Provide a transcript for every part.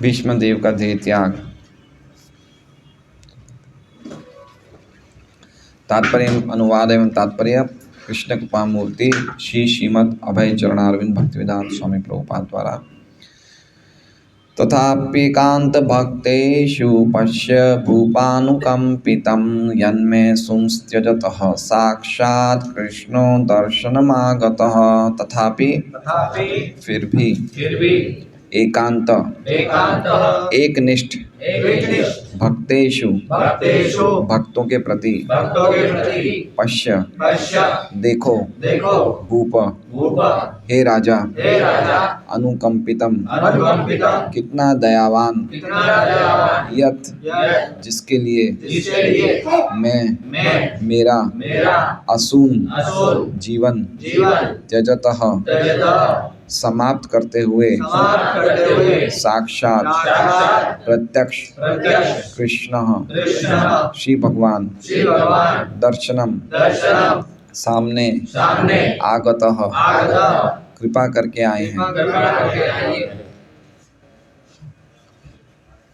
भीष्म देव का देह त्याग। तात्पर्य अनुवाद एवं तात्पर्य कृष्ण कृपा मूर्ति श्री श्रीमद् अभय चरणारविंद भक्तिवेदांत स्वामी प्रभुपाद द्वारा। तथाप्येकांत भक्तेषु पश्य भूपानुकंपितं यन्मे संस्त्यजतः साक्षात् कृष्णो दर्शनमागतः। तथापि फिर भी एकांत एकनिष्ठ भक्तेषु भक्तों के प्रति पश्य देखो भूप हे राजा अनुकंपितम कितना दयावान यत जिसके लिए मैं मेरा असून जीवन त्यजतः समाप्त करते हुए साक्षात प्रत्यक्ष कृष्ण श्री भगवान दर्शनम सामने आगतः कृपा करके आए हैं।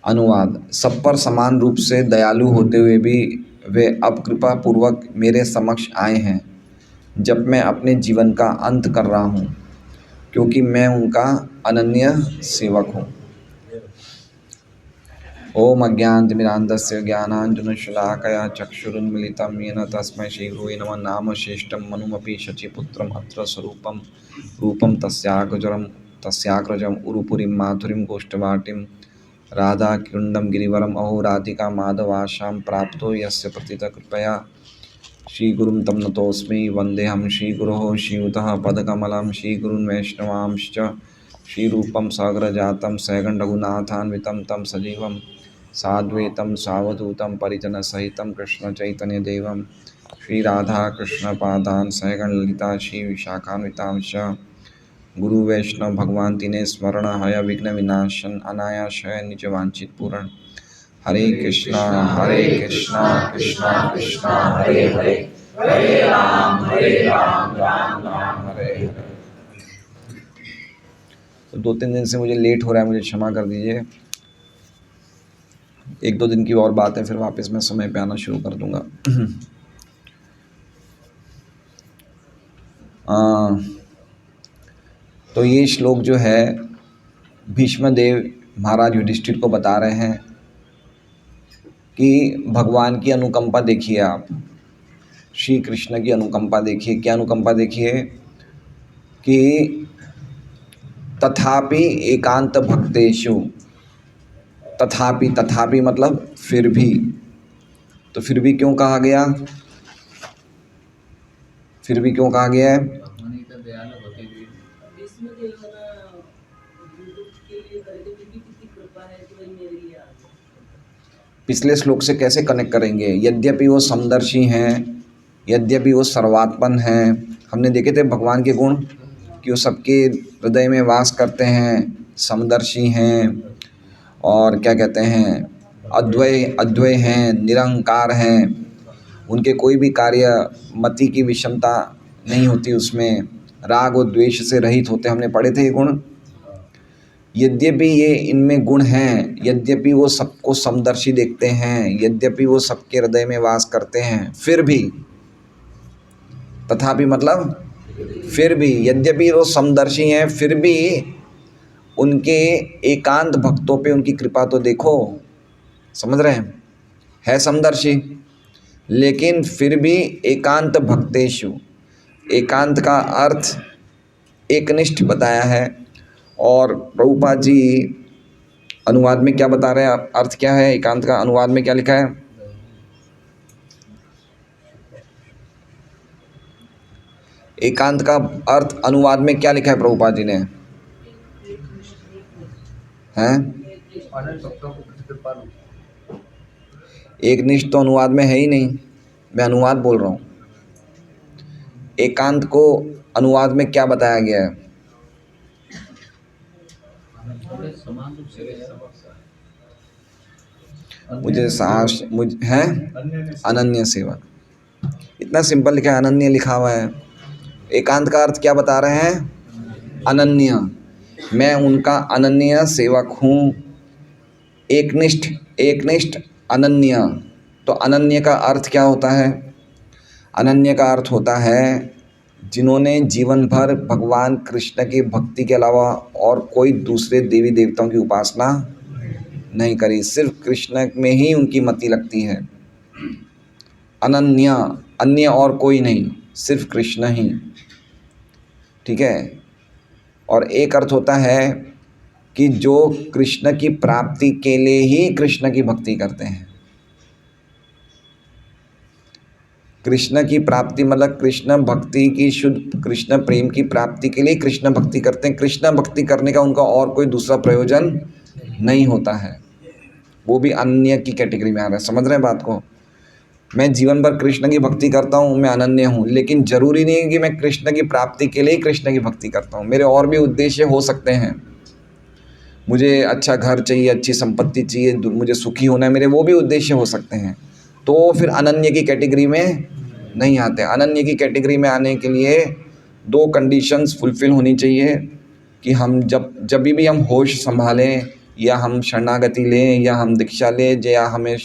अनुवाद। सब पर समान रूप से दयालु होते हुए भी वे अब कृपा पूर्वक मेरे समक्ष आए हैं जब मैं अपने जीवन का अंत कर रहा हूँ, क्योंकि मैं उनका अनन्य सेवक हूँ। ओम अज्ञानतिमिरान्धस्य ज्ञानाञ्जनशलाकया चक्षुरुन्मीलितं येन तस्मै श्रीगुरुवे नमः। नाम श्रेष्ठं मनुमपि शचीपुत्रम् अत्र स्वरूपं रूपं तस्याग्रजम् उरुपुरीं माधुरीं गोष्ठवाटिं राधाकुण्डं गिरिवरम् अहो राधिका माधवाशां प्राप्तो यस्य प्रतितः कृपया श्रीगुरुं तं नतोऽस्मि। वन्देऽहं श्रीगुरोः श्रीयुतः पदकमलं श्रीगुरून् वैष्णवांश्च श्रीरूपं साग्रजातं सैगण्डरघुनाथान्वितं तं सजीवं साद्वैतं सावधूतं परिजनसहितं कृष्णचैतन्यदेवं श्रीराधाकृष्णपादान् सैगणललिता श्रीविशाखान्वितांश्च गुरुवैष्णव भगवान् तिने स्मरण हय विघ्नविनाशन अनायासय निजवाञ्छित पूरण। हरे कृष्णा कृष्णा कृष्णा हरे हरे हरे राम राम राम हरे हरे। तो 2-3 दिन से मुझे लेट हो रहा है, मुझे क्षमा कर दीजिए। 1-2 दिन की और बात है, फिर वापस मैं समय पे आना शुरू कर दूंगा। तो ये श्लोक जो है भीष्म देव महाराज युधिष्ठिर को बता रहे हैं कि भगवान की अनुकंपा देखिए आप, श्री कृष्ण की अनुकंपा देखिए। क्या अनुकंपा देखिए कि तथापि एकांत भक्तेषु, तथापि मतलब फिर भी। तो फिर भी क्यों कहा गया, फिर भी क्यों कहा गया है? पिछले श्लोक से कैसे कनेक्ट करेंगे? यद्यपि वो समदर्शी हैं, यद्यपि वो सर्वात्मन हैं। हमने देखे थे भगवान के गुण कि वो सबके हृदय में वास करते हैं, समदर्शी हैं और क्या कहते हैं, अद्वय हैं, निरंकार हैं। उनके कोई भी कार्य मति की विषमता नहीं होती, उसमें राग और द्वेष से रहित होते। हमने पढ़े थे ये गुण। यद्यपि ये इनमें गुण हैं, यद्यपि वो सबको समदर्शी देखते हैं, यद्यपि वो सबके हृदय में वास करते हैं, फिर भी, तथापि मतलब फिर भी, यद्यपि वो समदर्शी हैं फिर भी उनके एकांत भक्तों पे उनकी कृपा तो देखो। समझ रहे हैं? है समदर्शी लेकिन फिर भी एकांत भक्तेषु, एकांत का अर्थ एकनिष्ठ बताया है। और प्रभुपाद जी अनुवाद में क्या बता रहे हैं, अर्थ क्या है एकांत का? अनुवाद में क्या लिखा है? एकांत का अर्थ अनुवाद में क्या लिखा है प्रभुपाद जी ने? हैं? एकनिष्ठ तो अनुवाद में है ही नहीं, मैं अनुवाद बोल रहा हूँ। एकांत को अनुवाद में क्या बताया गया है? मुझे साहस है अनन्य सेवक, इतना सिंपल लिखा है, अनन्य लिखा हुआ है। एकांत का अर्थ क्या बता रहे हैं? अनन्य। मैं उनका अनन्य सेवक हूँ, एकनिष्ठ, एकनिष्ठ, अनन्य। तो अनन्य का अर्थ क्या होता है? अनन्य का अर्थ होता है जिन्होंने जीवन भर भगवान कृष्ण की भक्ति के अलावा और कोई दूसरे देवी देवताओं की उपासना नहीं करी, सिर्फ कृष्ण में ही उनकी मति लगती है। अनन्य, अन्य और कोई नहीं, सिर्फ कृष्ण ही। ठीक है। और एक अर्थ होता है कि जो कृष्ण की प्राप्ति के लिए ही कृष्ण की भक्ति करते हैं। कृष्ण की प्राप्ति मतलब कृष्ण भक्ति की, शुद्ध कृष्ण प्रेम की प्राप्ति के लिए कृष्ण भक्ति करते हैं। कृष्ण भक्ति करने का उनका और कोई दूसरा प्रयोजन नहीं होता है। वो भी अन्य की कैटेगरी में आ रहा है। समझ रहे हैं बात को? मैं जीवन भर कृष्ण की भक्ति करता हूँ, मैं अनन्य हूँ, लेकिन ज़रूरी नहीं है कि मैं कृष्ण की प्राप्ति के लिए ही कृष्ण की भक्ति करता हूँ। मेरे और भी उद्देश्य हो सकते हैं। मुझे अच्छा घर चाहिए, अच्छी संपत्ति चाहिए, मुझे सुखी होना है, मेरे वो भी उद्देश्य हो सकते हैं। तो फिर अनन्य की कैटेगरी में नहीं आते। अनन्य की कैटेगरी में आने के लिए दो कंडीशंस फुलफिल होनी चाहिए कि हम जब भी हम होश संभालें, या हम शरणागति लें, या हम दीक्षा लें, या हमें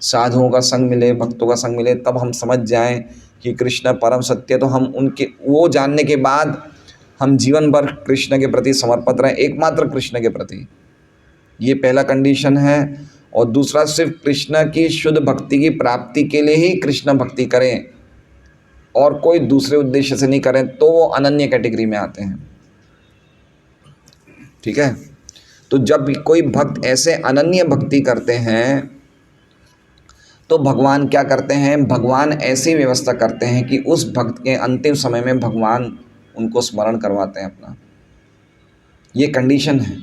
साधुओं का संग मिले, भक्तों का संग मिले, तब हम समझ जाएं कि कृष्ण परम सत्य। तो हम उनके वो जानने के बाद हम जीवन भर कृष्ण के प्रति समर्पित रहें, एकमात्र कृष्ण के प्रति। ये पहला कंडीशन है। और दूसरा, सिर्फ कृष्ण की शुद्ध भक्ति की प्राप्ति के लिए ही कृष्ण भक्ति करें और कोई दूसरे उद्देश्य से नहीं करें, तो वो अनन्य कैटेगरी में आते हैं। ठीक है। तो जब कोई भक्त ऐसे अनन्य भक्ति करते हैं तो भगवान क्या करते हैं? भगवान ऐसी व्यवस्था करते हैं कि उस भक्त के अंतिम समय में भगवान उनको स्मरण करवाते हैं अपना। ये कंडीशन है।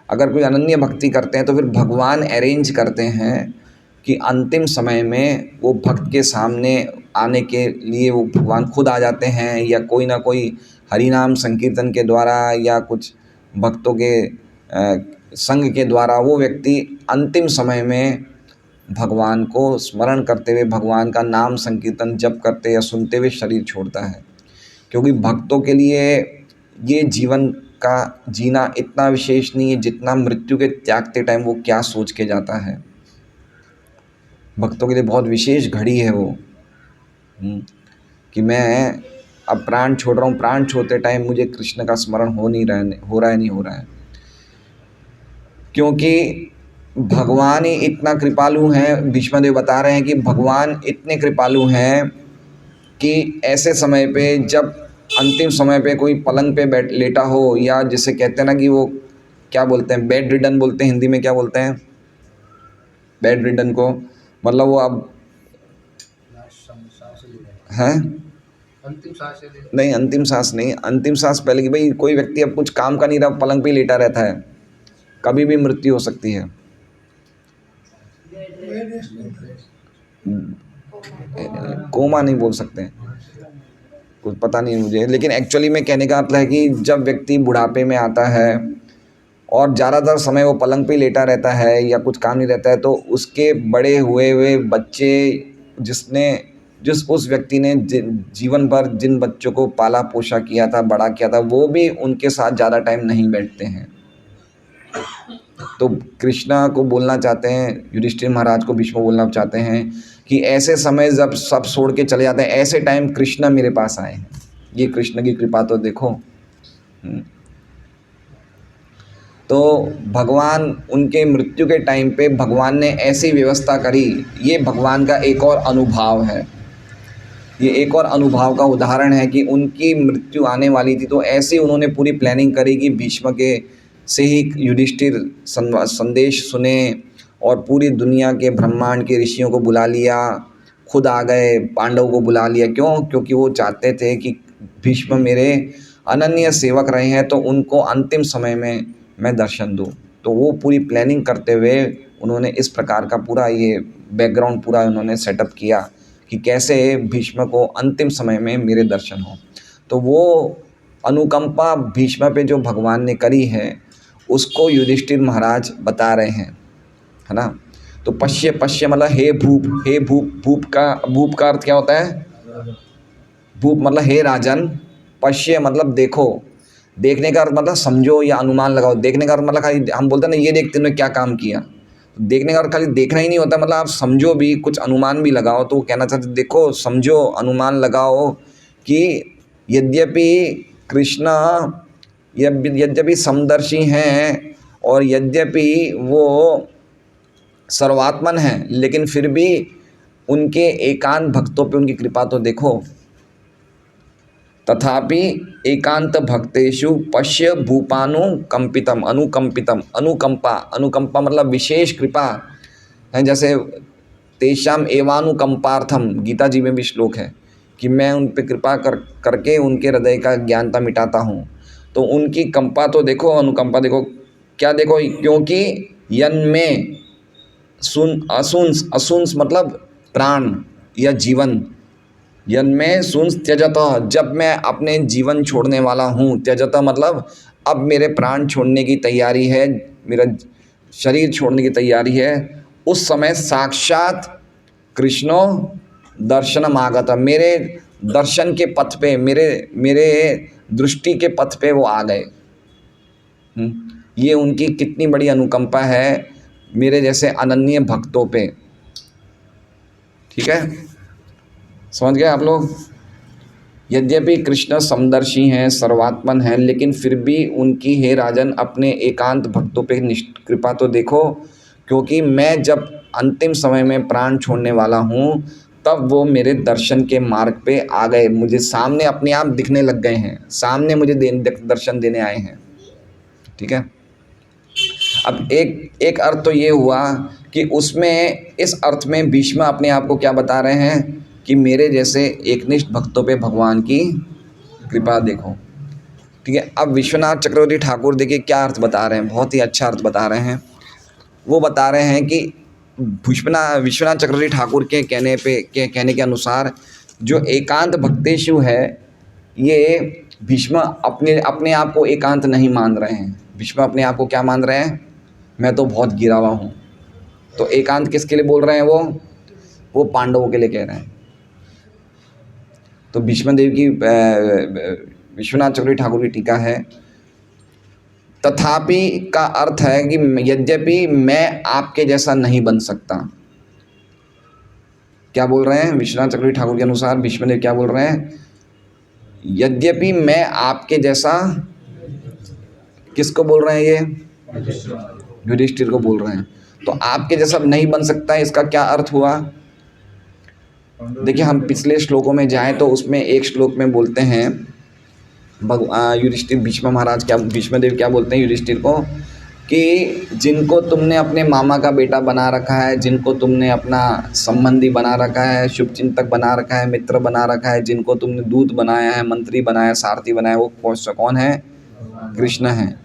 अगर कोई अनन्य भक्ति करते हैं तो फिर भगवान अरेंज करते हैं कि अंतिम समय में वो भक्त के सामने आने के लिए वो भगवान खुद आ जाते हैं, या कोई ना कोई हरिनाम संकीर्तन के द्वारा या कुछ भक्तों के संग के द्वारा वो व्यक्ति अंतिम समय में भगवान को स्मरण करते हुए, भगवान का नाम संकीर्तन जप करते या सुनते हुए शरीर छोड़ता है। क्योंकि भक्तों के लिए ये जीवन का जीना इतना विशेष नहीं है जितना मृत्यु के त्यागते टाइम वो क्या सोच के जाता है। भक्तों के लिए बहुत विशेष घड़ी है वो, कि मैं अब प्राण छोड़ रहा हूँ, प्राण छोड़ते टाइम मुझे कृष्ण का स्मरण हो रहा है। क्योंकि भगवान ही इतना कृपालु हैं। भीष्मदेव बता रहे हैं कि भगवान इतने कृपालु हैं कि ऐसे समय पे, जब अंतिम समय पे कोई पलंग पे लेटा हो, या जिसे कहते हैं ना कि वो क्या बोलते हैं, बेड रिडन बोलते हैं, हिंदी में क्या बोलते हैं बेड रिडन को? मतलब वो अब हैं, नहीं अंतिम सांस नहीं, अंतिम सांस पहले कि भाई कोई व्यक्ति अब कुछ काम का नहीं रहा, पलंग पे लेटा रहता है, कभी भी मृत्यु हो सकती है। कोमा नहीं बोल सकते, कुछ पता नहीं मुझे, लेकिन एक्चुअली में कहने का मतलब है कि जब व्यक्ति बुढ़ापे में आता है और ज़्यादातर समय वो पलंग पे लेटा रहता है या कुछ काम नहीं रहता है, तो उसके बड़े हुए बच्चे, जिस उस व्यक्ति ने जीवन भर जिन बच्चों को पाला पोषा किया था, बड़ा किया था, वो भी उनके साथ ज़्यादा टाइम नहीं बैठते हैं। तो कृष्णा को बोलना चाहते हैं, युधिष्ठिर महाराज को भीष्म बोलना चाहते हैं कि ऐसे समय जब सब छोड़ के चले जाते हैं, ऐसे टाइम कृष्णा मेरे पास आए हैं। ये कृष्ण की कृपा तो देखो। तो भगवान उनके मृत्यु के टाइम पे भगवान ने ऐसी व्यवस्था करी। ये भगवान का एक और अनुभव है, ये एक और अनुभव का उदाहरण है कि उनकी मृत्यु आने वाली थी, तो ऐसे उन्होंने पूरी प्लानिंग करी कि भीष्म के से ही युधिष्ठिर संदेश सुने और पूरी दुनिया के ब्रह्मांड के ऋषियों को बुला लिया, खुद आ गए, पांडव को बुला लिया। क्यों? क्योंकि वो चाहते थे कि भीष्म मेरे अनन्य सेवक रहे हैं, तो उनको अंतिम समय में मैं दर्शन दूँ। तो वो पूरी प्लानिंग करते हुए उन्होंने इस प्रकार का पूरा ये बैकग्राउंड पूरा उन्होंने सेटअप किया कि कैसे भीष्म को अंतिम समय में मेरे दर्शन हो। तो वो अनुकंपा भीष्म पे जो भगवान ने करी है, उसको युधिष्ठिर महाराज बता रहे हैं, है ना। तो पश्य मतलब हे भूप, हे भूप, भूप का अर्थ क्या होता है? भूप मतलब हे राजन, पश्य मतलब देखो, देखने का अर्थ मतलब समझो या अनुमान लगाओ। देखने का अर्थ मतलब खाली हम बोलते हैं ना, ये देख तुमने क्या काम किया। देखने का अर्थ खाली देखना ही नहीं होता, मतलब आप समझो भी, कुछ अनुमान भी लगाओ। तो वो कहना चाहते देखो, समझो, अनुमान लगाओ कि यद्यपि कृष्ण यद्यपि समदर्शी हैं और यद्यपि वो सर्वात्मन हैं, लेकिन फिर भी उनके एकांत भक्तों पे उनकी कृपा तो देखो। तथापि एकांत भक्तेषु पश्य भूपानुकंपितम अनुकंपितम। अनुकंपा, अनुकंपा मतलब विशेष कृपा है। जैसे तेषाम एवानुकंपार्थम, गीता जी में भी श्लोक है कि मैं उन पे कृपा करके उनके हृदय का ज्ञानता मिटाता हूँ। तो उनकी कंपा तो देखो, अनुकंपा देखो। क्या देखो? क्योंकि यन्मे असुंस मतलब प्राण या जीवन। यन्मे सुंस त्यजतः, जब मैं अपने जीवन छोड़ने वाला हूँ। त्यजतः मतलब अब मेरे प्राण छोड़ने की तैयारी है, मेरा शरीर छोड़ने की तैयारी है। उस समय साक्षात कृष्णो दर्शनम आगत, मेरे दर्शन के पथ पे, मेरे दृष्टि के पथ पे वो आ गए। ये उनकी कितनी बड़ी अनुकंपा है मेरे जैसे अनन्य भक्तों पे। ठीक है, समझ गए आप लोग? यद्यपि कृष्ण समदर्शी हैं, सर्वात्मन हैं, लेकिन फिर भी उनकी हे राजन अपने एकांत भक्तों पे कृपा तो देखो। क्योंकि मैं जब अंतिम समय में प्राण छोड़ने वाला हूँ, तब वो मेरे दर्शन के मार्ग पे आ गए, मुझे सामने अपने आप दिखने लग गए हैं, सामने मुझे दर्शन देने आए हैं। ठीक है, अब एक अर्थ तो ये हुआ कि उसमें, इस अर्थ में भीष्म अपने आप को क्या बता रहे हैं कि मेरे जैसे एकनिष्ठ भक्तों पे भगवान की कृपा देखो। ठीक है, अब विश्वनाथ चक्रवर्ती ठाकुर देखिए क्या अर्थ बता रहे हैं, बहुत ही अच्छा अर्थ बता रहे हैं। वो बता रहे हैं कि विश्वनाथ चक्रवर्ती ठाकुर के कहने के अनुसार जो एकांत भक्तेषु है, ये भीष्म अपने आप को एकांत नहीं मान रहे हैं। भीष्म अपने आप को क्या मान रहे हैं? मैं तो बहुत गिरा हुआ हूँ। तो एकांत किसके लिए बोल रहे हैं? वो पांडवों के लिए कह रहे हैं। तो भीष्मदेव की विश्वनाथ चक्रवर्ती ठाकुर की टीका है, तथापि का अर्थ है कि यद्यपि मैं आपके जैसा नहीं बन सकता। क्या बोल रहे हैं विश्वनाथ चक्रवर्ती ठाकुर के अनुसार? भीष्मदेव क्या बोल रहे हैं? यद्यपि मैं आपके जैसा, किसको बोल रहे हैं? ये युधिष्ठिर को बोल रहे हैं। तो आपके जैसा नहीं बन सकता, इसका क्या अर्थ हुआ? देखिए, हम पिछले श्लोकों में जाएं तो उसमें एक श्लोक में बोलते हैं युधिष्ठिर, भीष्मदेव क्या बोलते हैं युधिष्ठिर को कि जिनको तुमने अपने मामा का बेटा बना रखा है, जिनको तुमने अपना संबंधी बना रखा है, शुभचिंतक बना रखा है, मित्र बना रखा है, जिनको तुमने दूत बनाया है, मंत्री बनाया, सारथी बनाया, वो कौन है? कृष्ण है।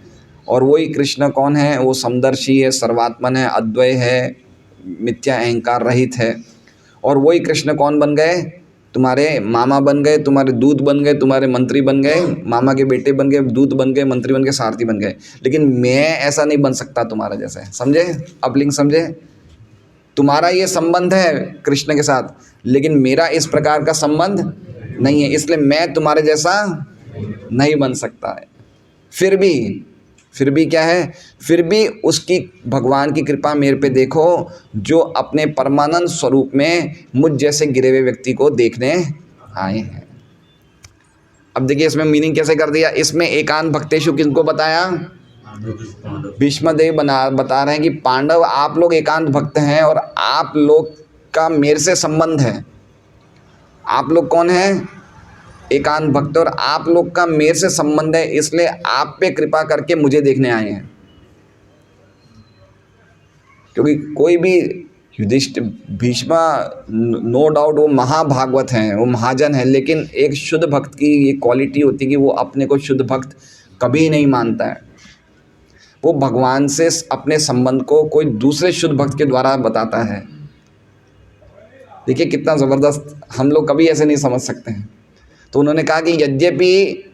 और वही कृष्ण कौन है? वो समदर्शी है, सर्वात्मन है, अद्वय है, मिथ्या अहंकार रहित है। और वही कृष्ण कौन बन गए? तुम्हारे मामा बन गए, तुम्हारे दूत बन गए, तुम्हारे मंत्री बन गए, मामा के बेटे बन गए, दूत बन गए, मंत्री बन गए, सारथी बन गए। लेकिन मैं ऐसा नहीं बन सकता तुम्हारा जैसे। समझे? अब लिंक समझे? तुम्हारा ये संबंध है कृष्ण के साथ, लेकिन मेरा इस प्रकार का संबंध नहीं है, इसलिए मैं तुम्हारे जैसा नहीं बन सकता है। फिर भी क्या है? फिर भी उसकी, भगवान की कृपा मेरे पे देखो, जो अपने परमानंद स्वरूप में मुझ जैसे गिरे हुए व्यक्ति को देखने आए हैं। अब देखिए इसमें मीनिंग कैसे कर दिया। इसमें एकांत भक्तेषु किनको बताया? भीष्मदेव बता रहे हैं कि पांडव आप लोग एकांत भक्त हैं और आप लोग का मेरे से संबंध है। आप लोग कौन हैं? एकांत भक्त, और आप लोग का मेरे से संबंध है, इसलिए आप पे कृपा करके मुझे देखने आए हैं। क्योंकि कोई भी युधिष्ठिर, भीष्म, नो डाउट वो महाभागवत हैं, वो महाजन है, लेकिन एक शुद्ध भक्त की ये क्वालिटी होती है कि वो अपने को शुद्ध भक्त कभी नहीं मानता है। वो भगवान से अपने संबंध को कोई दूसरे शुद्ध भक्त के द्वारा बताता है। देखिए कितना ज़बरदस्त, हम लोग कभी ऐसे नहीं समझ सकते हैं। तो उन्होंने कहा कि यद्यपि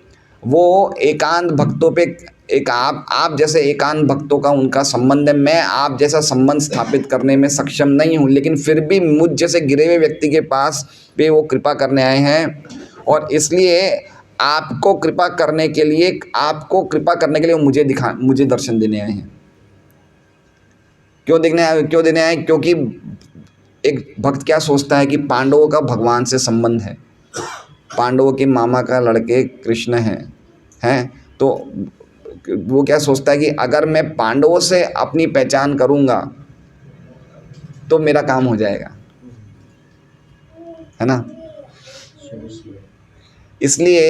वो एकांत भक्तों पे, एक आप जैसे एकांत भक्तों का उनका संबंध है, मैं आप जैसा संबंध स्थापित करने में सक्षम नहीं हूँ, लेकिन फिर भी मुझ जैसे गिरे हुए व्यक्ति के पास पे वो कृपा करने आए हैं। और इसलिए आपको कृपा करने के लिए, वो मुझे दर्शन देने आए हैं। क्यों देने आए? क्योंकि एक भक्त क्या सोचता है कि पांडवों का भगवान से संबंध है, पांडवों के मामा का लड़के कृष्ण हैं, तो वो क्या सोचता है कि अगर मैं पांडवों से अपनी पहचान करूंगा तो मेरा काम हो जाएगा, है ना। इसलिए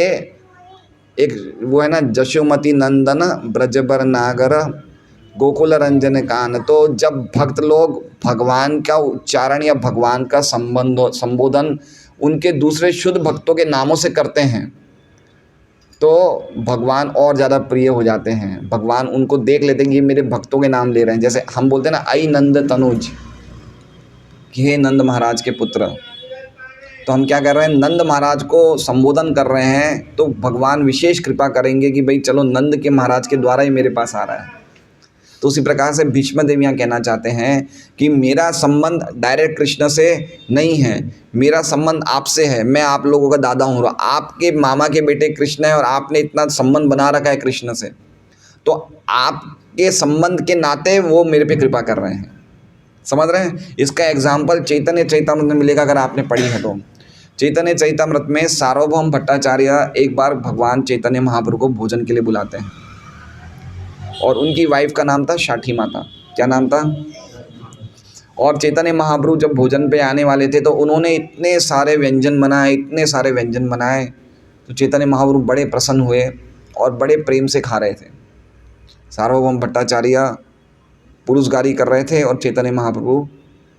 एक वो है ना, जशोमती नंदन ब्रजबर नागर गोकुल रंजन कान। तो जब भक्त लोग भगवान का उच्चारण या भगवान का संबोधन उनके दूसरे शुद्ध भक्तों के नामों से करते हैं तो भगवान और ज़्यादा प्रिय हो जाते हैं। भगवान उनको देख लेते हैं कि ये मेरे भक्तों के नाम ले रहे हैं। जैसे हम बोलते हैं ना, आई नंद तनुज, कि हे नंद महाराज के पुत्र, तो हम क्या कर रहे हैं, नंद महाराज को संबोधन कर रहे हैं, तो भगवान विशेष कृपा करेंगे कि भाई चलो नंद के महाराज के द्वारा ही मेरे पास आ रहा है। तो उसी प्रकार से भीष्म देव यहाँ कहना चाहते हैं कि मेरा संबंध डायरेक्ट कृष्ण से नहीं है, मेरा संबंध आपसे है। मैं आप लोगों का दादा हूँ, आपके मामा के बेटे कृष्ण है और आपने इतना संबंध बना रखा है कृष्ण से, तो आपके संबंध के नाते वो मेरे पे कृपा कर रहे हैं। समझ रहे हैं? इसका एग्जाम्पल चैतन्य चैतामृत में मिलेगा, अगर आपने पढ़ी है तो। चैतन्य चैतामृत में सार्वभौम भट्टाचार्य एक बार भगवान चैतन्य महाप्रभु को भोजन के लिए बुलाते हैं और उनकी वाइफ का नाम था शाठी माता। क्या नाम था? और चैतन्य महाप्रभु जब भोजन पे आने वाले थे तो उन्होंने इतने सारे व्यंजन बनाए, तो चैतन्य महाप्रभु बड़े प्रसन्न हुए और बड़े प्रेम से खा रहे थे। सार्वभौम भट्टाचार्य पुरुषगारी कर रहे थे और चैतन्य महाप्रभु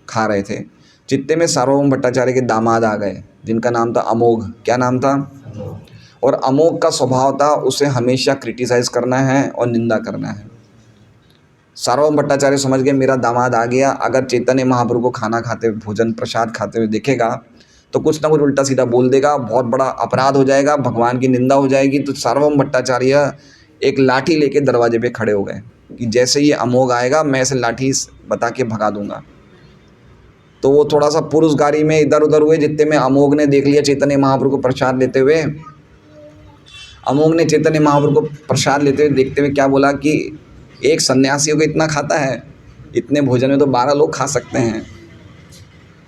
खा रहे थे। जितने में सार्वभौम भट्टाचार्य के दामाद आ गए, जिनका नाम था अमोघ। क्या नाम था? और अमोघ का स्वभाव था उसे हमेशा क्रिटिसाइज करना है और निंदा करना है। सार्वभौम भट्टाचार्य समझ गए मेरा दामाद आ गया, अगर चैतन्य महाप्रभु को खाना खाते हुए, भोजन प्रसाद खाते हुए देखेगा तो कुछ ना कुछ उल्टा सीधा बोल देगा, बहुत बड़ा अपराध हो जाएगा, भगवान की निंदा हो जाएगी। तो सार्वभौम भट्टाचार्य एक लाठी लेके दरवाजे पे खड़े हो गए कि जैसे ये अमोघ आएगा मैं इसे लाठी बता के भगा दूंगा। तो वो थोड़ा सा पुरुषगारी में इधर उधर हुए, जितने में अमोघ ने देख लिया चैतन्य महाप्रभु को प्रसाद लेते हुए। अमोघ ने चैतन्य महाप्रभु को प्रसाद लेते हुए देखते हुए क्या बोला कि एक सन्यासी को इतना खाता है, इतने भोजन में तो 12 लोग खा सकते हैं।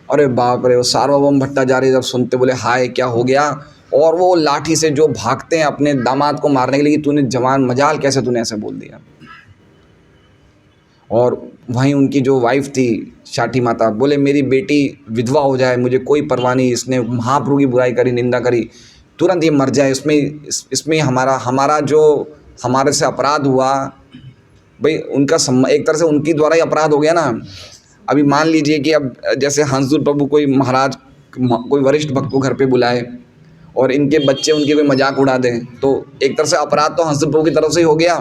अरे बाप रे! वो सार्वभौम भट्टाचार्य जब सुनते बोले हाय क्या हो गया, और वो लाठी से जो भागते हैं अपने दामाद को मारने के लिए कि तूने जवान मजाल, कैसे तूने ऐसे बोल दिया। और वहीं उनकी जो वाइफ थी शाठी माता, बोले मेरी बेटी विधवा हो जाए मुझे कोई परवाह नहीं, इसने महाप्रभु की बुराई करी, निंदा करी, तुरंत ये मर जाए, इसमें हमारा जो हमारे से अपराध हुआ भाई उनका एक तरह से उनकी द्वारा ही अपराध हो गया ना। अभी मान लीजिए कि अब जैसे हंसदूर प्रभु कोई महाराज कोई वरिष्ठ भक्त को घर पे बुलाए और इनके बच्चे उनके कोई मजाक उड़ा दें, तो एक तरह से अपराध तो हंसदूर प्रभु की तरफ से ही हो गया।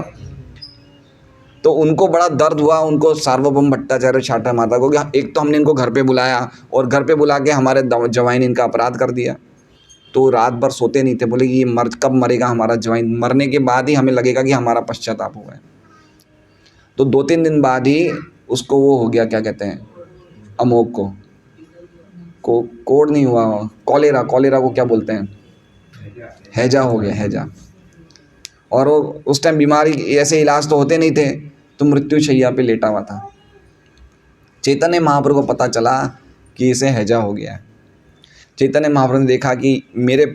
तो उनको बड़ा दर्द हुआ, उनको सार्वभौम भट्टाचार्य शाठी माता को, एक तो हमने इनको घर पे बुलाया और घर पे बुला के हमारे जवाई ने इनका अपराध कर दिया। तो रात भर सोते नहीं थे, बोले कि ये कब मरेगा हमारा जवाई, मरने के बाद ही हमें लगेगा कि हमारा पश्चाताप हुआ है। तो 2-3 दिन बाद ही उसको वो हो गया, क्या कहते हैं, अमोघ को कोढ़ नहीं हुआ, कॉलेरा को क्या बोलते हैं, हैजा हो गया, हैजा। और वो उस टाइम बीमारी ऐसे इलाज तो होते नहीं थे, तो मृत्युशैया पे लेटा हुआ था। चैतन्य महाप्रभु को पता चला कि इसे हैजा हो गया है। चैतन्य महाप्रभु ने देखा कि मेरे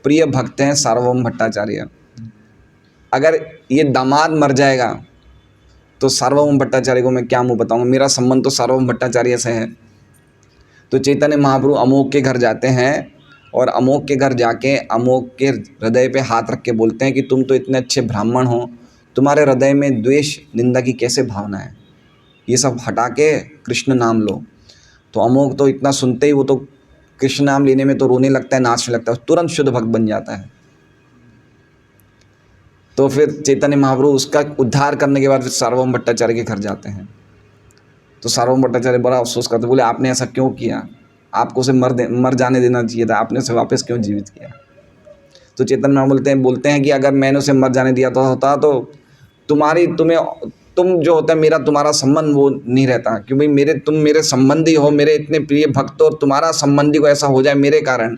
प्रिय भक्त हैं सार्वभौम भट्टाचार्य, अगर ये दामाद मर जाएगा तो सार्वभौम भट्टाचार्य को मैं क्या मुँह बताऊँगा, मेरा संबंध तो सार्वभौम भट्टाचार्य से है। तो चैतन्य महाप्रभु अमोघ के घर जाते हैं और अमोघ के घर जाके अमोघ के हृदय पे हाथ रख के बोलते हैं कि तुम तो इतने अच्छे ब्राह्मण हो, तुम्हारे हृदय में द्वेष निंदा की कैसे भावना है, ये सब हटा के कृष्ण नाम लो। तो अमोघ तो इतना सुनते ही वो तो कृष्ण नाम लेने में तो रोने लगता है, नाचने लगता है, तुरंत शुद्ध भक्त बन जाता है। तो फिर चैतन्य महाप्रभु उसका उद्धार करने के बाद फिर सार्वभौम भट्टाचार्य के घर जाते हैं। तो सार्वभौम भट्टाचार्य बड़ा अफसोस करते, बोले आपने ऐसा क्यों किया, आपको उसे मर जाने देना चाहिए था, आपने उसे वापस क्यों जीवित किया। तो चैतन्य महाप्रभु बोलते हैं कि अगर मैंने उसे मर जाने दिया होता तो तुम जो होता है मेरा तुम्हारा संबंध वो नहीं रहता, क्योंकि तुम मेरे संबंधी हो, मेरे इतने प्रिय भक्त हो, और तुम्हारा संबंधी को ऐसा हो जाए मेरे कारण,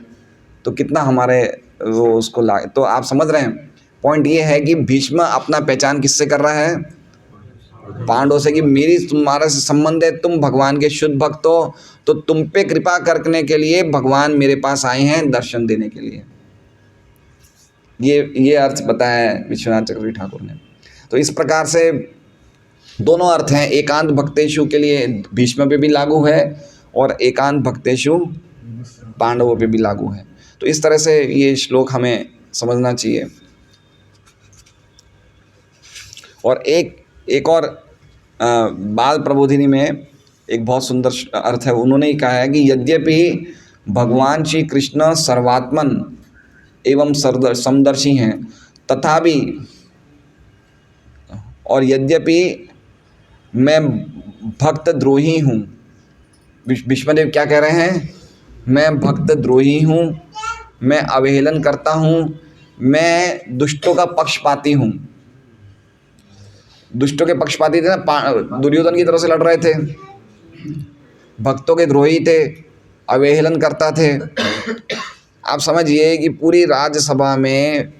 तो कितना हमारे वो उसको ला, तो आप समझ रहे हैं पॉइंट ये है कि भीष्म अपना पहचान किससे कर रहा है? पांडवों से, कि मेरी तुम्हारा से संबंध है, तुम भगवान के शुद्ध भक्त हो, तो तुम पे कृपा करने के लिए भगवान मेरे पास आए हैं दर्शन देने के लिए। ये अर्थ बताया है विश्वनाथ चक्रवर्ती ठाकुर ने। तो इस प्रकार से दोनों अर्थ हैं, एकांत भक्तेषु के लिए भीष्म पे भी लागू है और एकांत भक्तेषु पांडवों पे भी लागू है। तो इस तरह से ये श्लोक हमें समझना चाहिए। और एक और बाल प्रबोधिनी में एक बहुत सुंदर अर्थ है, उन्होंने ही कहा है कि यद्यपि भगवान श्री कृष्ण सर्वात्मन एवं समदर्शी हैं, तथापि और यद्यपि मैं भक्त द्रोही हूँ। भीष्मदेव क्या कह रहे हैं? मैं भक्त द्रोही हूँ, मैं अवहेलन करता हूँ, मैं दुष्टों का पक्षपाती हूँ। दुष्टों के पक्षपाती थे ना, दुर्योधन की तरफ से लड़ रहे थे, भक्तों के द्रोही थे, अवहेलन करता थे। आप समझिए कि पूरी राज्यसभा में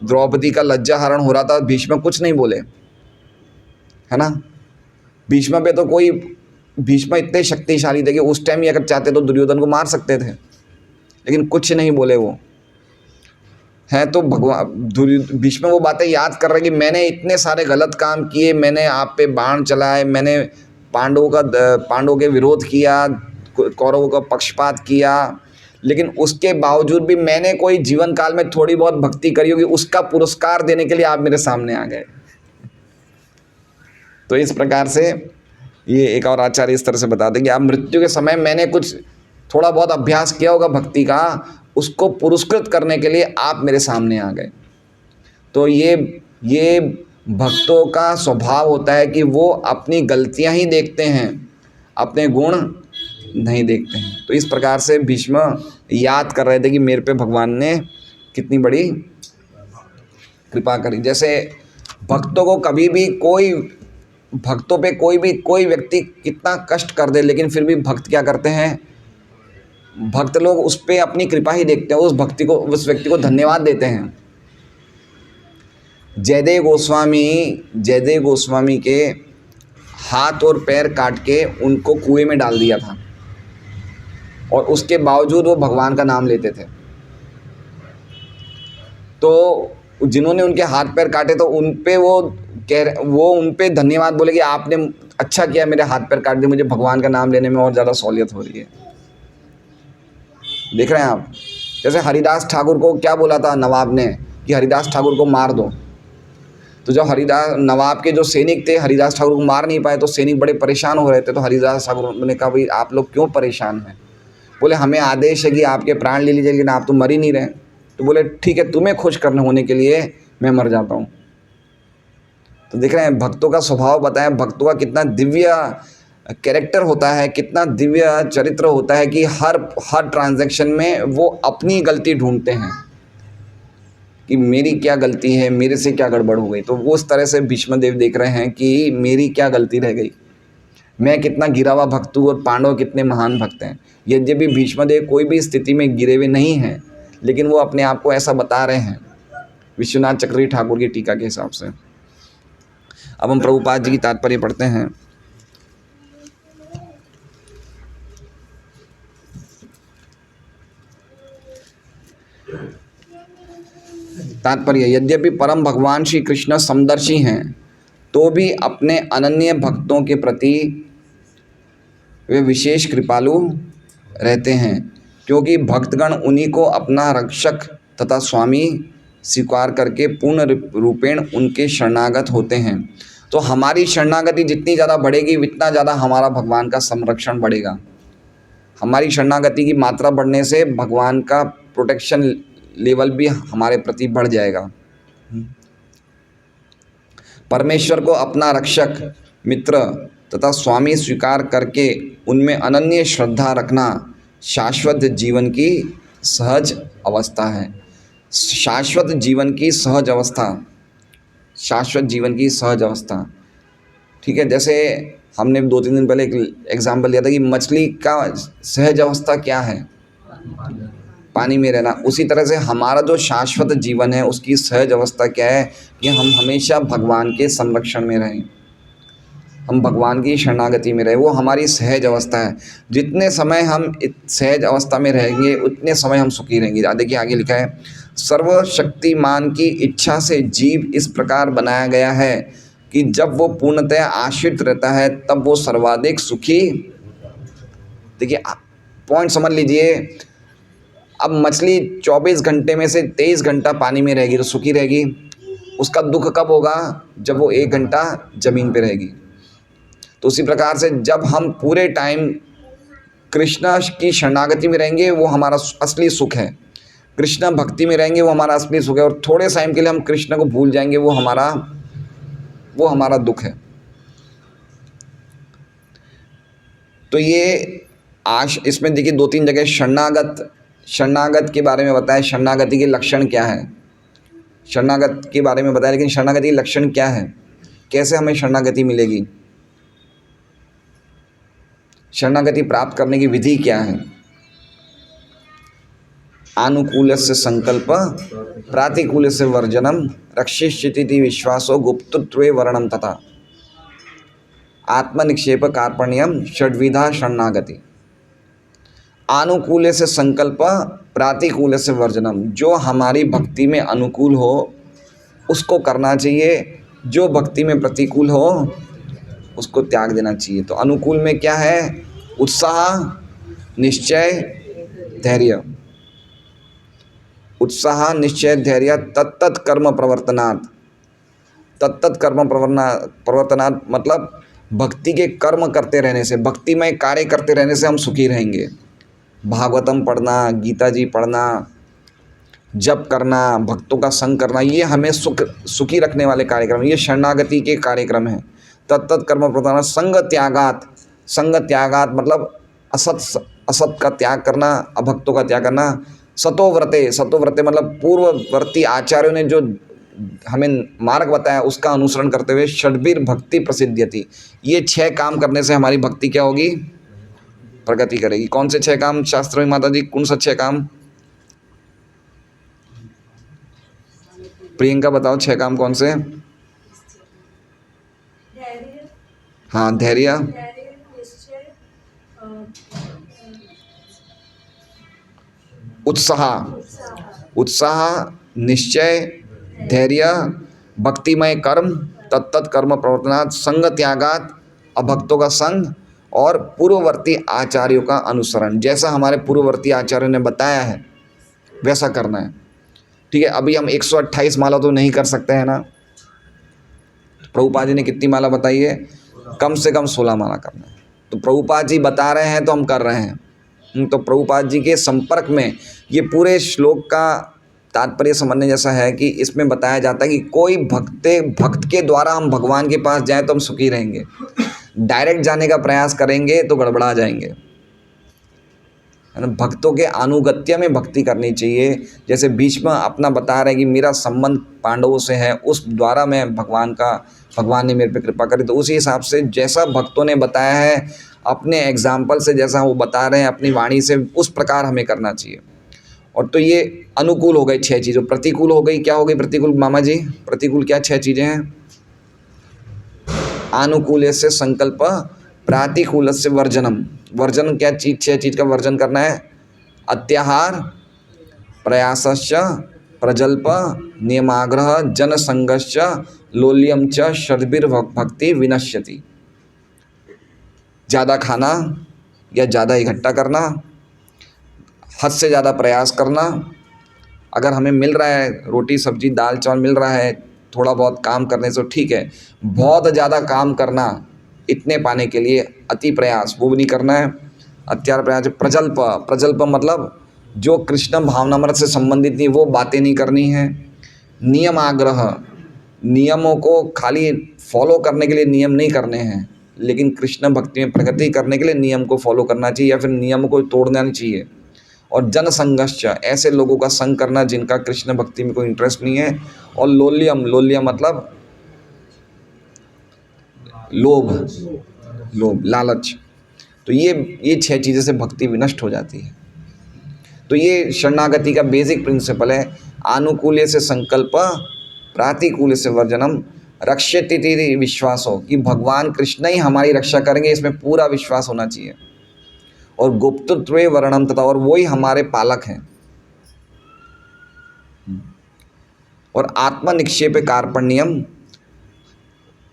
द्रौपदी का लज्जाहरण हो रहा था, भीष्म कुछ नहीं बोले, है ना। भीष्म पे तो कोई, भीष्म इतने शक्तिशाली थे कि उस टाइम ही अगर चाहते तो दुर्योधन को मार सकते थे, लेकिन कुछ नहीं बोले वो हैं। तो भगवान भीष्म वो बातें याद कर रहे कि मैंने इतने सारे गलत काम किए, मैंने आप पे बाण चलाए, मैंने पांडवों के विरोध किया, कौरवों का पक्षपात किया, लेकिन उसके बावजूद भी मैंने कोई जीवन काल में थोड़ी बहुत भक्ति करी होगी, उसका पुरस्कार देने के लिए आप मेरे सामने आ गए। तो इस प्रकार से ये एक और आचार्य इस तरह से बताते हैं कि आप मृत्यु के समय मैंने कुछ थोड़ा बहुत अभ्यास किया होगा भक्ति का, उसको पुरस्कृत करने के लिए आप मेरे सामने आ गए। तो ये भक्तों का स्वभाव होता है कि वो अपनी गलतियां ही देखते हैं, अपने गुण नहीं देखते हैं। तो इस प्रकार से भीष्म याद कर रहे थे कि मेरे पे भगवान ने कितनी बड़ी कृपा करी। जैसे भक्तों को कभी भी भक्तों पे कोई व्यक्ति कितना कष्ट कर दे, लेकिन फिर भी भक्त क्या करते हैं? भक्त लोग उस पे अपनी कृपा ही देखते हैं, उस व्यक्ति को धन्यवाद देते हैं। जयदेव गोस्वामी के हाथ और पैर काट के उनको कुएं में डाल दिया था, और उसके बावजूद वो भगवान का नाम लेते थे। तो जिन्होंने उनके हाथ पैर काटे तो वो उन पे धन्यवाद बोले कि आपने अच्छा किया, मेरे हाथ पैर काट दिए, मुझे भगवान का नाम लेने में और ज़्यादा सहूलियत हो रही है। देख रहे हैं आप, जैसे हरिदास ठाकुर को क्या बोला था नवाब ने कि हरिदास ठाकुर को मार दो। तो जब नवाब के जो सैनिक थे हरिदास ठाकुर को मार नहीं पाए, तो सैनिक बड़े परेशान हो रहे थे। तो हरिदास ठाकुर ने कहा, भाई आप लोग क्यों परेशान हैं? बोले हमें आदेश है कि आपके प्राण ले लीजिए, लेकिन आप तो मर ही नहीं रहे। तो बोले ठीक है, तुम्हें खुश करने होने के लिए मैं मर जाता हूँ। तो देख रहे हैं भक्तों का स्वभाव बताएं, भक्तों का कितना दिव्य कैरेक्टर होता है, कितना दिव्य चरित्र होता है कि हर ट्रांजैक्शन में वो अपनी गलती ढूंढते हैं कि मेरी क्या गलती है, मेरे से क्या गड़बड़ हो गई। तो वो उस तरह से भीष्मदेव देख रहे हैं कि मेरी क्या गलती रह गई, मैं कितना गिरा हुआ भक्त हूँ और पांडव कितने महान भक्त हैं। यद्यपि भीष्मदेव कोई भी स्थिति में गिरे हुए नहीं हैं, लेकिन वो अपने आप को ऐसा बता रहे हैं विश्वनाथ चक्रवर्ती ठाकुर की टीका के हिसाब से। अब हम प्रभुपाद जी की तात्पर्य पढ़ते हैं। तात्पर्य, यद्यपि परम भगवान श्री कृष्ण समदर्शी हैं, तो भी अपने अनन्य भक्तों के प्रति वे विशेष कृपालु रहते हैं, क्योंकि भक्तगण उन्हीं को अपना रक्षक तथा स्वामी स्वीकार करके पूर्ण रूपेण उनके शरणागत होते हैं। तो हमारी शरणागति जितनी ज़्यादा बढ़ेगी, उतना ज़्यादा हमारा भगवान का संरक्षण बढ़ेगा। हमारी शरणागति की मात्रा बढ़ने से भगवान का प्रोटेक्शन लेवल भी हमारे प्रति बढ़ जाएगा। परमेश्वर को अपना रक्षक, मित्र तथा स्वामी स्वीकार करके उनमें अनन्य श्रद्धा रखना शाश्वत जीवन की सहज अवस्था है। शाश्वत जीवन की सहज अवस्था, शाश्वत जीवन की सहज अवस्था। ठीक है, जैसे हमने 2-3 दिन पहले एक एग्जाम्पल लिया था कि मछली का सहज अवस्था क्या है? पानी में रहना। उसी तरह से हमारा जो शाश्वत जीवन है उसकी सहज अवस्था क्या है कि हम हमेशा भगवान के संरक्षण में रहें, हम भगवान की शरणागति में रहें, वो हमारी सहज अवस्था है। जितने समय हम इस सहज अवस्था में रहेंगे उतने समय हम सुखी रहेंगे। देखिए आगे लिखा है, सर्वशक्तिमान की इच्छा से जीव इस प्रकार बनाया गया है कि जब वो पूर्णतः आश्रित रहता है तब वो सर्वाधिक सुखी। देखिए पॉइंट समझ लीजिए, अब मछली 24 घंटे में से 23 घंटा पानी में रहेगी तो सुखी रहेगी। उसका दुख कब होगा? जब वो 1 घंटा ज़मीन पे रहेगी। तो उसी प्रकार से जब हम पूरे टाइम कृष्ण की शरणागति में रहेंगे वो हमारा असली सुख है, कृष्ण भक्ति में रहेंगे वो हमारा असली सुख है, और थोड़े टाइम के लिए हम कृष्ण को भूल जाएंगे वो हमारा दुख है। तो ये इसमें देखिए 2-3 जगह शरणागत के बारे में बताया, शरणागति के लक्षण क्या है, शरणागत के बारे में बताया, लेकिन शरणागति के लक्षण क्या है, कैसे हमें शरणागति मिलेगी, शरणागति प्राप्त करने की विधि क्या है। आनुकूल्यस्य संकल्प प्रातिकूल्यस्य वर्जनम रक्षिष्यति विश्वासो गुप्तत्वे वर्णम तथा आत्मनिक्षेप कार्पण्यम षड्विधा शरणागति। अनुकूल से संकल्प प्रातिकूल से वर्जनम, जो हमारी भक्ति में अनुकूल हो उसको करना चाहिए, जो भक्ति में प्रतिकूल हो उसको त्याग देना चाहिए। तो अनुकूल में क्या है? उत्साह, निश्चय, धैर्य। उत्साह, निश्चय, धैर्य, तत्त कर्म प्रवर्तनात्। तत्त कर्म प्रवर्तनात् मतलब भक्ति के कर्म करते रहने से, भक्तिमय कार्य करते रहने से हम सुखी रहेंगे। भागवतम पढ़ना, गीता जी पढ़ना, जप करना, भक्तों का संग करना, ये हमें सुखी रखने वाले कार्यक्रम, ये शरणागति के कार्यक्रम हैं। तत्त कर्म प्रवर्तनात् संग त्यागात। संग त्यागात मतलब असत का त्याग करना, अभक्तों का त्याग करना। सतोव्रते, सतोव्रते मतलब पूर्ववर्ती आचार्यों ने जो हमें मार्ग बताया उसका अनुसरण करते हुए षड्वीर भक्ति प्रसिद्ध्यति। ये 6 काम करने से हमारी भक्ति क्या होगी? प्रगति करेगी। कौन से 6 काम शास्त्र में माता जी, कौन सा 6 काम? प्रियंका बताओ 6 काम कौन से? हाँ, धैर्य, उत्साह, निश्चय, धैर्य, भक्तिमय कर्म, तत्त कर्म प्रवर्तनात्, संग त्यागात, अभक्तों का संग, और पूर्ववर्ती आचार्यों का अनुसरण। जैसा हमारे पूर्ववर्ती आचार्यों ने बताया है वैसा करना है। ठीक है, अभी हम 128 माला तो नहीं कर सकते हैं ना। प्रभुपाद जी ने कितनी माला बताई है? कम से कम 16 माला करना है। तो प्रभुपाद जी बता रहे हैं तो हम कर रहे हैं। तो प्रभुपाद जी के संपर्क में ये पूरे श्लोक का तात्पर्य समझने जैसा है कि इसमें बताया जाता है कि कोई भक्त के द्वारा हम भगवान के पास जाएं तो हम सुखी रहेंगे, डायरेक्ट जाने का प्रयास करेंगे तो गड़बड़ा जाएंगे, है ना। भक्तों के अनुगत्य में भक्ति करनी चाहिए। जैसे भीष्म अपना बता रहे हैं कि मेरा संबंध पांडवों से है, उस द्वारा मैं भगवान ने मेरे पे कृपा करी, तो उसी हिसाब से जैसा भक्तों ने बताया है अपने एग्जाम्पल से, जैसा वो बता रहे हैं अपनी वाणी से, उस प्रकार हमें करना चाहिए। और तो ये अनुकूल हो गई 6 चीज़ों। प्रतिकूल हो गई, क्या हो गई प्रतिकूल मामा जी? प्रतिकूल क्या 6 चीज़ें हैं? आनुकूल्य से संकल्प, प्रातिकूल से वर्जनम। वर्जन क्या चीज़? 6 चीज़ का वर्जन करना है। अत्याहार, प्रयासश्च, प्रजल्प, नियमाग्रह, जनसंगश्च, लोल्यम च षड्वीर भक्ति विनश्यति। ज़्यादा खाना या ज़्यादा इकट्ठा करना, हद से ज़्यादा प्रयास करना। अगर हमें मिल रहा है रोटी सब्जी दाल चावल मिल रहा है थोड़ा बहुत काम करने से ठीक है, बहुत ज़्यादा काम करना इतने पाने के लिए अति प्रयास वो भी नहीं करना है। अत्यार प्रयास। प्रजल्प मतलब जो कृष्ण भावनामृत से संबंधित नहीं वो बातें नहीं करनी है। नियम आग्रह, नियमों को खाली फॉलो करने के लिए नियम नहीं करने हैं, लेकिन कृष्ण भक्ति में प्रगति करने के लिए नियम को फॉलो करना चाहिए या फिर नियमों को तोड़ना नहीं चाहिए। और जनसंघर्ष, ऐसे लोगों का संग करना जिनका कृष्ण भक्ति में कोई इंटरेस्ट नहीं है। और लोल्यम मतलब लोभ, लालच। तो ये 6 चीज़ें से भक्ति विनष्ट हो जाती है। तो ये शरणागति का बेसिक प्रिंसिपल है। आनुकूल्य से संकल्प, प्रातिकूल्य से वर्जनम, रक्षति विश्वासो, कि भगवान कृष्ण ही हमारी रक्षा करेंगे, इसमें पूरा विश्वास होना चाहिए। और गुप्तत्वे वर्णम तथा, और वही हमारे पालक हैं। और आत्मनिक्षेप कार्पण्यम,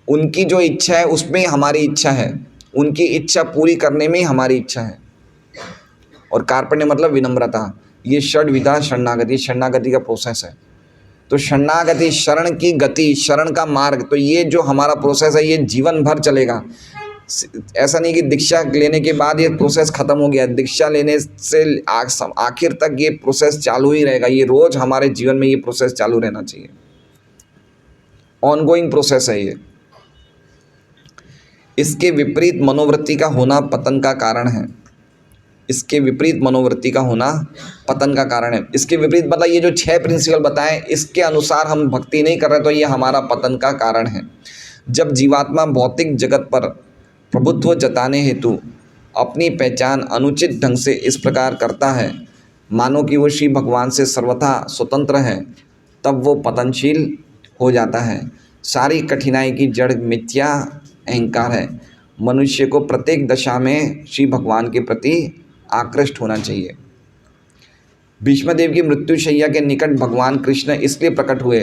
उनकी जो इच्छा है उसमें ही हमारी इच्छा है, उनकी इच्छा पूरी करने में ही हमारी इच्छा है। और कार्पण्य मतलब विनम्रता। ये षड्विधा शरणागति, शरणागति का प्रोसेस है। तो शरणागति, शरण की गति, शरण का मार्ग, तो ये जो हमारा प्रोसेस है ये जीवन भर चलेगा। ऐसा नहीं कि दीक्षा लेने के बाद ये प्रोसेस ख़त्म हो गया, दीक्षा लेने से आखिर तक ये प्रोसेस चालू ही रहेगा। ये रोज़ हमारे जीवन में ये प्रोसेस चालू रहना चाहिए, ऑनगोइंग प्रोसेस है ये। इसके विपरीत मनोवृत्ति का होना पतन का कारण है। इसके विपरीत मनोवृत्ति का होना पतन का कारण है। इसके विपरीत मतलब ये जो 6 प्रिंसिपल बताएं, इसके अनुसार हम भक्ति नहीं कर रहे तो ये हमारा पतन का कारण है। जब जीवात्मा भौतिक जगत पर प्रभुत्व जताने हेतु अपनी पहचान अनुचित ढंग से इस प्रकार करता है मानो कि वो श्री भगवान से सर्वथा स्वतंत्र है, तब वो पतनशील हो जाता है। सारी कठिनाई की जड़ मिथ्या अहंकार है। मनुष्य को प्रत्येक दशा में श्री भगवान के प्रति आकृष्ट होना चाहिए। भीष्मदेव की मृत्युशैया के निकट भगवान कृष्ण इसलिए प्रकट हुए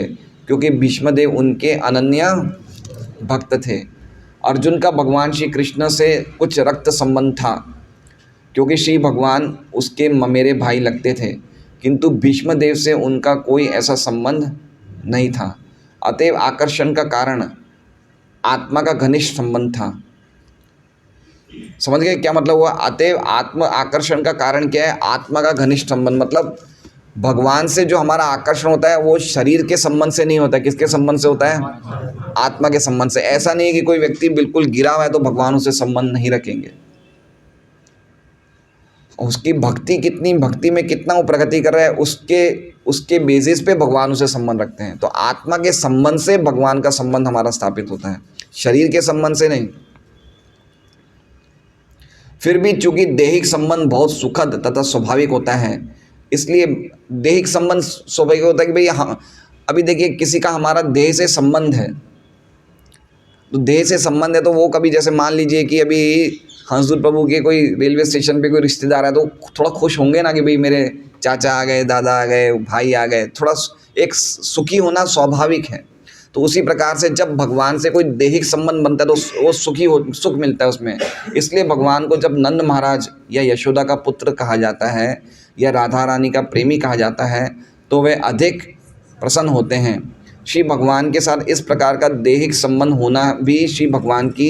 क्योंकि भीष्मदेव उनके अनन्य भक्त थे। अर्जुन का भगवान श्री कृष्ण से कुछ रक्त संबंध था क्योंकि श्री भगवान उसके ममेरे भाई लगते थे, किंतु भीष्मदेव से उनका कोई ऐसा संबंध नहीं था। अतएव आकर्षण का कारण आत्मा का घनिष्ठ संबंध था। समझ गए क्या मतलब हुआ? अतएव आत्म आकर्षण का कारण क्या है? आत्मा का घनिष्ठ संबंध। मतलब भगवान से जो हमारा आकर्षण होता है वो शरीर के संबंध से नहीं होता है। किसके संबंध से होता है? आत्मा के संबंध से। ऐसा नहीं है कि कोई व्यक्ति बिल्कुल गिरा हुआ है तो भगवान उससे संबंध नहीं रखेंगे। उसकी भक्ति कितनी, भक्ति में कितना वो प्रगति कर रहा है, उसके बेसिस पे भगवान उसे संबंध रखते हैं। तो आत्मा के संबंध से भगवान का संबंध हमारा स्थापित होता है, शरीर के संबंध से नहीं। फिर भी चूंकि दैहिक संबंध बहुत सुखद तथा स्वाभाविक होता है, इसलिए दैहिक संबंध स्वाभाविक होता है कि भाई हाँ, अभी देखिए किसी का हमारा देह से संबंध है, तो देह से संबंध है तो वो कभी जैसे मान लीजिए कि अभी हंसदूत प्रभु के कोई रेलवे स्टेशन पे कोई रिश्तेदार है तो थोड़ा खुश होंगे ना कि भाई मेरे चाचा आ गए, दादा आ गए, भाई आ गए, थोड़ा एक सुखी होना स्वाभाविक है। तो उसी प्रकार से जब भगवान से कोई दैहिक संबंध बनता है तो वो सुख मिलता है उसमें। इसलिए भगवान को जब नंद महाराज या यशोदा का पुत्र कहा जाता है या राधा रानी का प्रेमी कहा जाता है तो वे अधिक प्रसन्न होते हैं। श्री भगवान के साथ इस प्रकार का दैहिक संबंध होना भी श्री भगवान की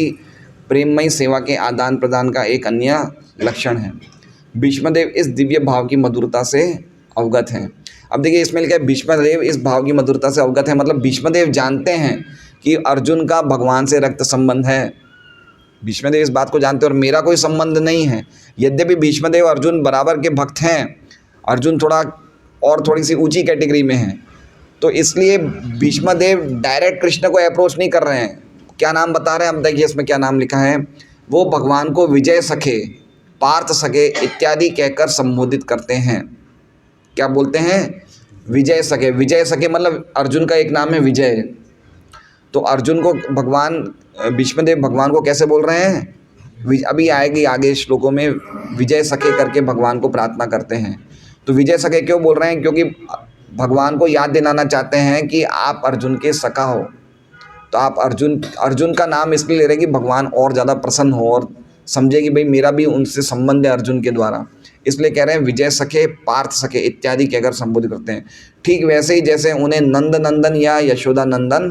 प्रेममयी सेवा के आदान प्रदान का एक अन्य लक्षण है। भीष्मदेव इस दिव्य भाव की मधुरता से अवगत हैं। अब देखिए इसमें लिखा है भीष्मदेव इस भाव की मधुरता से अवगत है, मतलब भीष्मदेव जानते हैं कि अर्जुन का भगवान से रक्त संबंध है। भीष्मदेव इस बात को जानते हैं और मेरा कोई संबंध नहीं है। यद्यपि भीष्मदेव अर्जुन बराबर के भक्त हैं, अर्जुन थोड़ी सी ऊंची कैटेगरी में है, तो इसलिए भीष्मदेव डायरेक्ट कृष्ण को अप्रोच नहीं कर रहे हैं। क्या नाम बता रहे हैं? अब देखिए इसमें क्या नाम लिखा है। वो भगवान को विजय सखे, पार्थ सखे इत्यादि कहकर संबोधित करते हैं। क्या बोलते हैं? विजय सखे। विजय सखे मतलब अर्जुन का एक नाम है विजय। तो अर्जुन को भगवान भीष्मदेव भगवान को कैसे बोल रहे हैं? अभी आएगी आगे श्लोकों में, विजय सखे करके भगवान को प्रार्थना करते हैं। तो विजय सखे क्यों बोल रहे हैं? क्योंकि भगवान को याद दिलाना चाहते हैं कि आप अर्जुन के सखा हो। तो आप अर्जुन का नाम इसलिए ले रहे हैं कि भगवान और ज़्यादा प्रसन्न हो और समझे कि भाई मेरा भी उनसे संबंध है अर्जुन के द्वारा। इसलिए कह रहे हैं विजय सखे, पार्थ सखे इत्यादि कहकर संबोधित करते हैं। ठीक वैसे ही जैसे उन्हें नंद नंदन या यशोदा नंदन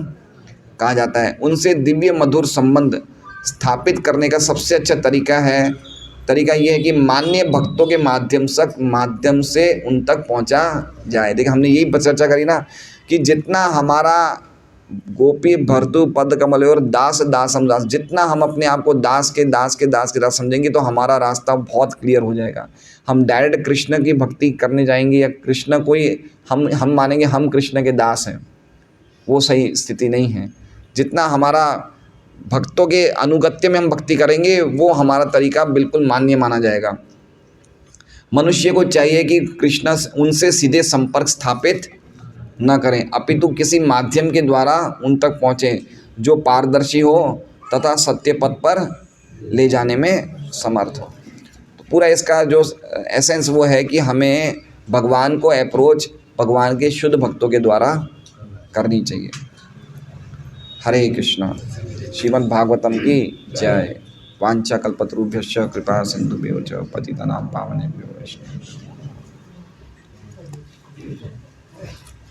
कहा जाता है। उनसे दिव्य मधुर संबंध स्थापित करने का सबसे अच्छा तरीका ये है कि मान्य भक्तों के माध्यम से उन तक पहुंचा जाए। देखिए हमने यही चर्चा करी ना कि जितना हमारा गोपी भर्तु पद कमल और दास दासम दास, जितना हम अपने आप को दास के दास समझेंगे तो हमारा रास्ता बहुत क्लियर हो जाएगा। हम डायरेक्ट कृष्ण की भक्ति करने जाएंगे या कृष्ण को ही हम मानेंगे हम कृष्ण के दास हैं, वो सही स्थिति नहीं है। जितना हमारा भक्तों के अनुगत्य में हम भक्ति करेंगे वो हमारा तरीका बिल्कुल मान्य माना जाएगा। मनुष्य को चाहिए कि कृष्ण उनसे सीधे संपर्क स्थापित न करें, अपितु किसी माध्यम के द्वारा उन तक पहुँचें जो पारदर्शी हो तथा सत्य पथ पर ले जाने में समर्थ हो। तो पूरा इसका जो एसेंस वो है कि हमें भगवान को अप्रोच भगवान के शुद्ध भक्तों के द्वारा करनी चाहिए। हरे कृष्णा। श्रीमद् भागवतम की जय। वांछा कल्पतरुभ्यश्च कृपा सिंधुभ्यो च पतितनां पावनेभ्यो वैष्णवेभ्यो।